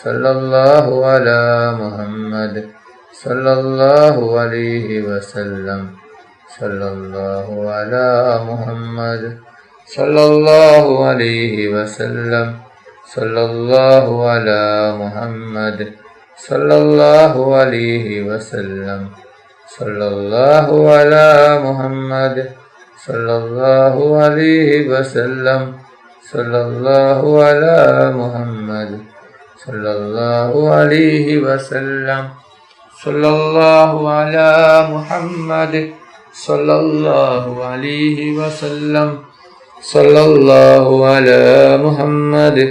സല്ലല്ലാഹു അലാ മുഹമ്മദ് സല്ലല്ലാഹു അലൈഹി വസല്ലം സല്ലല്ലാഹു അലാ മുഹമ്മദ് സല്ലല്ലാഹു അലൈഹി വസല്ലം സല്ലല്ലാഹു അലാ മുഹമ്മദ് സല്ലല്ലാഹു അലൈഹി വസല്ലം സല്ലല്ലാഹു അലാ മുഹമ്മദ് സല്ലല്ലാഹു അലൈഹി വസല്ലം സല്ലല്ലാഹു അലാ മുഹമ്മദ് സല്ലല്ലാഹു അലൈഹി വസല്ലം സല്ലല്ലാഹു അലാ മുഹമ്മദ് സല്ലല്ലാഹു അലൈഹി വസല്ലം സല്ലല്ലാഹു അലാ മുഹമ്മദ്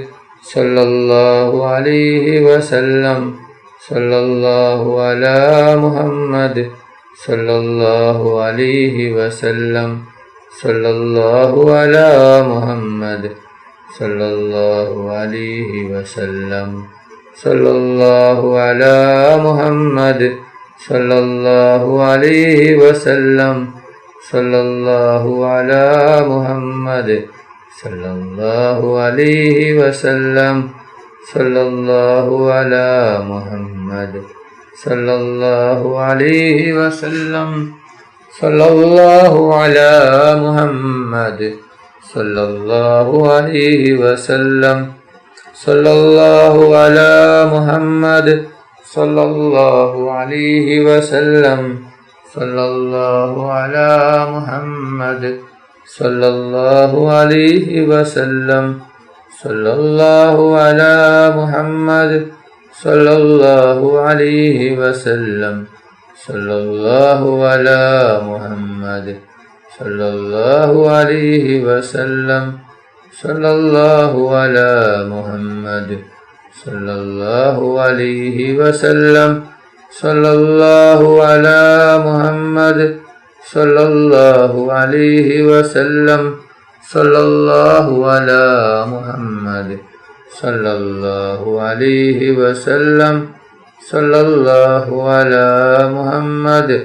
സല്ലല്ലാഹു അലൈഹി വസല്ലം സല്ലല്ലാഹു അലാ മുഹമ്മദ് സല്ലല്ലാഹു അലൈഹി വസല്ലം സല്ലല്ലാഹു അലാ മുഹമ്മദ് സല്ലല്ലാഹു അലൈഹി വസല്ലം സല്ലല്ലാഹു അലാ മുഹമ്മദ് സല്ലല്ലാഹു അലൈഹി വസല്ലം സല്ലല്ലാഹു അലാ മുഹമ്മദ് സല്ലല്ലാഹു അലൈഹി വസല്ലം സല്ലല്ലാഹു അലാ മുഹമ്മദ് സല്ലല്ലാഹു അലൈഹി വസല്ലം സല്ലല്ലാഹു അലാ മുഹമ്മദ് സല്ലല്ലാഹു അലൈഹി വസല്ലം സല്ലല്ലാഹു അലാ മുഹമ്മദ് സല്ലല്ലാഹു അലൈഹി വസല്ലം സല്ലല്ലാഹു അലാ മുഹമ്മദ് സല്ലല്ലാഹു അലൈഹി വസല്ലം സല്ലല്ലാഹു അലാ മുഹമ്മദ് സല്ലല്ലാഹു അലൈഹി വസല്ലം സല്ലല്ലാഹു അലാ മുഹമ്മദ് സല്ലല്ലാഹു അലൈഹി വസല്ലം സല്ലല്ലാഹു അലാ മുഹമ്മദ് സല്ലല്ലാഹു അലൈഹി വസല്ലം സല്ലല്ലാഹു അലാ മുഹമ്മദ് സല്ലല്ലാഹു അലൈഹി വസല്ലം സല്ലല്ലാഹു അലാ മുഹമ്മദ് സല്ലല്ലാഹു അലൈഹി വസല്ലം സല്ലല്ലാഹു അലാ മുഹമ്മദ് സല്ലല്ലാഹു അലൈഹി വസല്ലം സല്ലല്ലാഹു അലാ മുഹമ്മദ്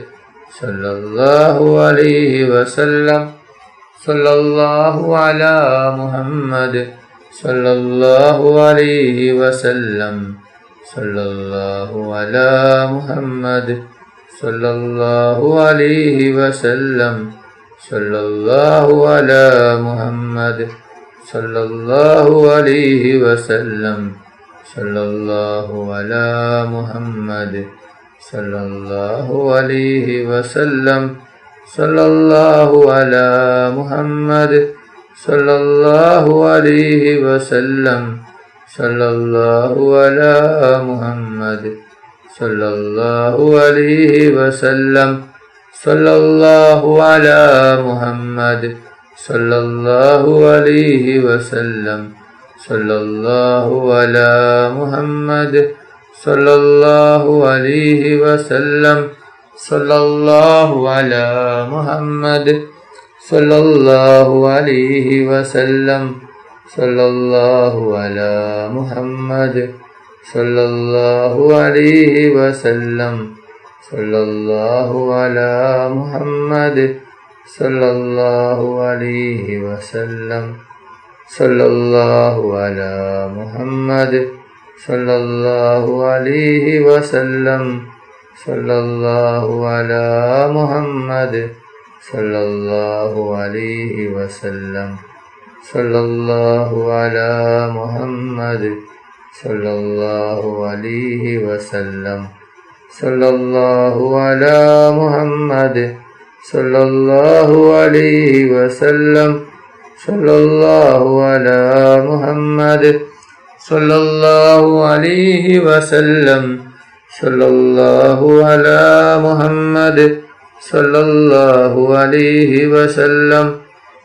സല്ലല്ലാഹു അലൈഹി വസല്ലം സല്ലല്ലാഹു അലാ മുഹമ്മദ് സല്ലല്ലാഹു അലൈഹി വസല്ലം സല്ലല്ലാഹു അലാ മുഹമ്മദ് സല്ലല്ലാഹു അലൈഹി വസല്ലം സല്ലല്ലാഹു അലാ മുഹമ്മദ് സല്ലല്ലാഹു അലൈഹി വസല്ലം സല്ലല്ലാഹു അലാ മുഹമ്മദ് സല്ലല്ലാഹു അലൈഹി വസല്ലം സല്ലല്ലാഹു അലാ മുഹമ്മദ് സല്ലല്ലാഹു അലൈഹി വസല്ലം സല്ലല്ലാഹു അലാ മുഹമ്മദ് സല്ലല്ലാഹു അലൈഹി വസല്ലം സല്ലല്ലാഹു അലാ മുഹമ്മദ് സല്ലല്ലാഹു അലൈഹി വസല്ലം സല്ലല്ലാഹു അലാ മുഹമ്മദ് സല്ലല്ലാഹു അലൈഹി വസല്ലം സല്ലല്ലാഹു അലാ മുഹമ്മദ് സല്ലല്ലാഹു അലൈഹി വസല്ലം സല്ലല്ലാഹു അലാ മുഹമ്മദ് സല്ലല്ലാഹു അലൈഹി വസല്ലം സല്ലല്ലാഹു അലാ മുഹമ്മദ് സല്ലല്ലാഹു അലൈഹി വസല്ലം സല്ലല്ലാഹു അലാ മുഹമ്മദ് സല്ലല്ലാഹു അലൈഹി വസല്ലം സല്ലല്ലാഹു അലാ മുഹമ്മദ് സല്ലല്ലാഹു അലൈഹി വസല്ലം സല്ലല്ലാഹു അലാ മുഹമ്മദ് സല്ലല്ലാഹു അലൈഹി വസല്ലം സല്ലല്ലാഹു അലാ മുഹമ്മദ് സല്ലല്ലാഹു അലൈഹി വസല്ലം സല്ലല്ലാഹു അലാ മുഹമ്മദ് സല്ലല്ലാഹു അലൈഹി വസല്ലം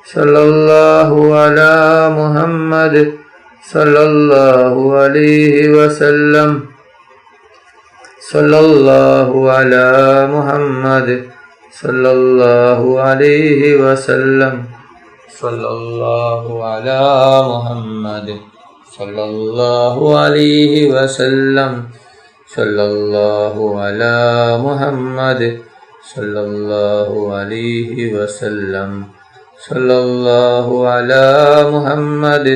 സല്ലല്ലാഹു അലാ മുഹമ്മദ് സല്ലല്ലാഹു അലൈഹി വസല്ലം സല്ലല്ലാഹു അലാ മുഹമ്മദ് സല്ലല്ലാഹു അലൈഹി വസല്ലം സല്ലല്ലാഹു അലാ മുഹമ്മദ് സല്ലല്ലാഹു അലൈഹി വസല്ലം സല്ലല്ലാഹു അലാ മുഹമ്മദ് സല്ലല്ലാഹു അലൈഹി വസല്ലം സല്ലല്ലാഹു അലാ മുഹമ്മദ്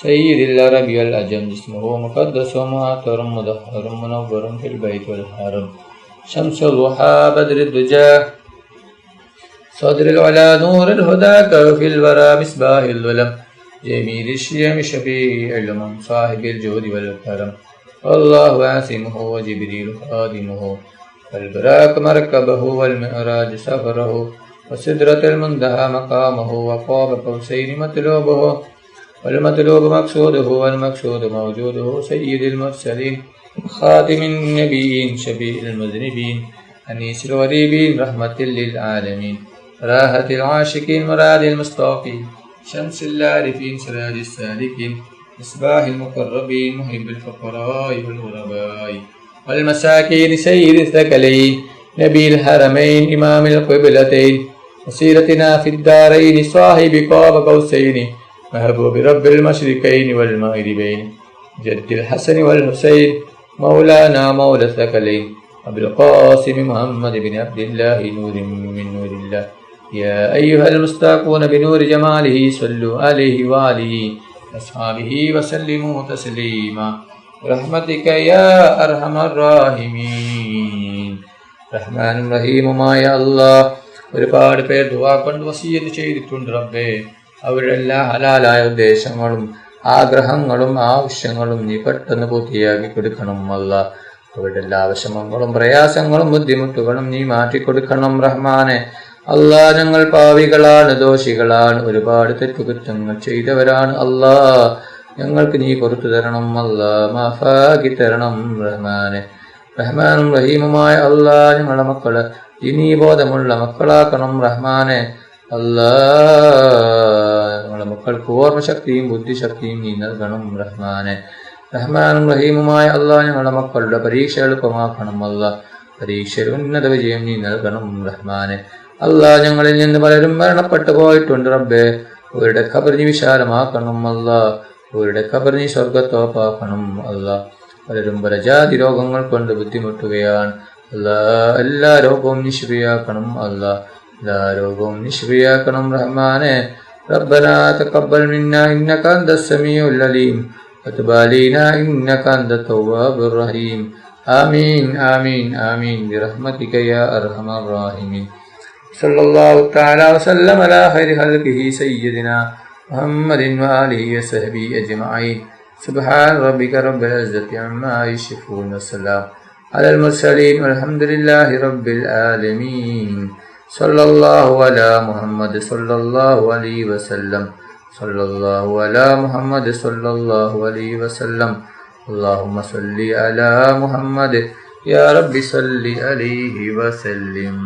سيد العرب والعجم اسمه مقدس ومعطر مدهر منور في البيت والحرم شمس الضحى بدر الدجى صدر العلا نور الهدى كفي الورى مصباح الظلم جميل الشيم شفيع علم صاحب الجود والكرم الله عاصمه وجبريل خادمه والبراق مركبه والمعراج سفره وسدرة المنتهى مقامه وقاب قوسين مطلوبه والمطلوب مقصوده والمقصود موجوده سيد المرسلين خاتم النبيين شفيع المذنبين أنيس الغريبين رحمة للعالمين راحة العاشقين مراد المصطفين شمس العارفين سراج السالكين مصباح المقربين محب الفقراء والغرباء والمساكين سيد الثقلين نبي الحرمين إمام القبلتين وسيرتنا في الدارين صاحب قاب قوسين محبوب رب المشرقين والمغربين جد الحسن والحسين مولانا مولى الثقلين أبي القاسم محمد بن عبد الله نور من نور الله يا أيها المستاقون بنور جماله صلوا عليه وآله أصحابه وسلموا تسليما برحمتك يا أرحم الراحمين റഹ്മാനും റഹീമുമായ അല്ലാഹ് ഒരുപാട് പേർ ദുആ കൊണ്ട് വസിയത്ത് ചെയ്തിട്ടുണ്ട് റബ്ബേ. അവരുടെ എല്ലാ ഹലാലായ ഉദ്ദേശങ്ങളും ആഗ്രഹങ്ങളും ആവശ്യങ്ങളും നീ പെട്ടെന്ന് പൂർത്തിയാക്കി കൊടുക്കണം അല്ലാഹ്. അവരുടെ എല്ലാ വിഷമങ്ങളും പ്രയാസങ്ങളും ബുദ്ധിമുട്ടുകളും നീ മാറ്റിക്കൊടുക്കണം റഹ്മാനെ. അല്ലാഹ് ഞങ്ങൾ പാവികളാണ്, ദോഷികളാണ്, ഒരുപാട് തെറ്റുകുറ്റങ്ങൾ ചെയ്തവരാണ് അല്ലാഹ്. ഞങ്ങൾക്ക് നീ പുറത്തു തരണം അല്ലാഹ്, മാഫാക്കി തരണം റഹ്മാനെ. റഹ്മാനും റഹീമുമായ അല്ലാഹ് ഞങ്ങളുടെ മക്കളെ ദീനീബോധമുള്ള മക്കളാക്കണം റഹ്മാനെ. അല്ലാഹ് ഞങ്ങളുടെ മക്കൾക്ക് ഓർമ്മശക്തിയും ബുദ്ധിശക്തിയും നീ നൽകണം റഹ്മാനെ. റഹ്മാനും റഹീമുമായ അല്ലാഹ് ഞങ്ങളുടെ മക്കളുടെ പരീക്ഷ എളുപ്പമാക്കണം അല്ലാഹ്. പരീക്ഷയിൽ ഉന്നത വിജയം നീ നൽകണം റഹ്മാനെ. അല്ലാഹ് ഞങ്ങളിൽ നിന്ന് പലരും മരണപ്പെട്ടു പോയിട്ടുണ്ട് റബ്ബേ. അവരുടെ ഖബർ നീ വിശാലമാക്കണം അല്ലാഹ്. അവരുടെ ഖബർ നീ സ്വർഗത്തോപ്പാക്കണം അല്ലാഹ്. പലരും പല ജാതി രോഗങ്ങൾ കൊണ്ട് ബുദ്ധിമുട്ടുകയാണ് അല്ലാഹ്. എല്ലാ രോഗവും നിശ്ചയാക്കണം അല്ലാഹ്. എല്ലാ രോഗവും നിശ്ചയാക്കണം റഹ്മാനെ. ربنا تقبل منا إنك أنت السميع العليم وتب علينا إنك أنت التواب الرحيم آمين آمين آمين برحمتك يا أرحم الراحمين. صلى الله تعالى وسلم على خير خلقه سيدنا محمد وآله وصحبه أجمعين. سبحان ربك رب العزة عما يصفون والسلام على المرسلين والحمد لله رب العالمين. صلى الله على محمد صلى الله عليه وسلم. صلى الله على محمد صلى الله عليه وسلم. اللهم صل على محمد يا رب صل عليه وسلم.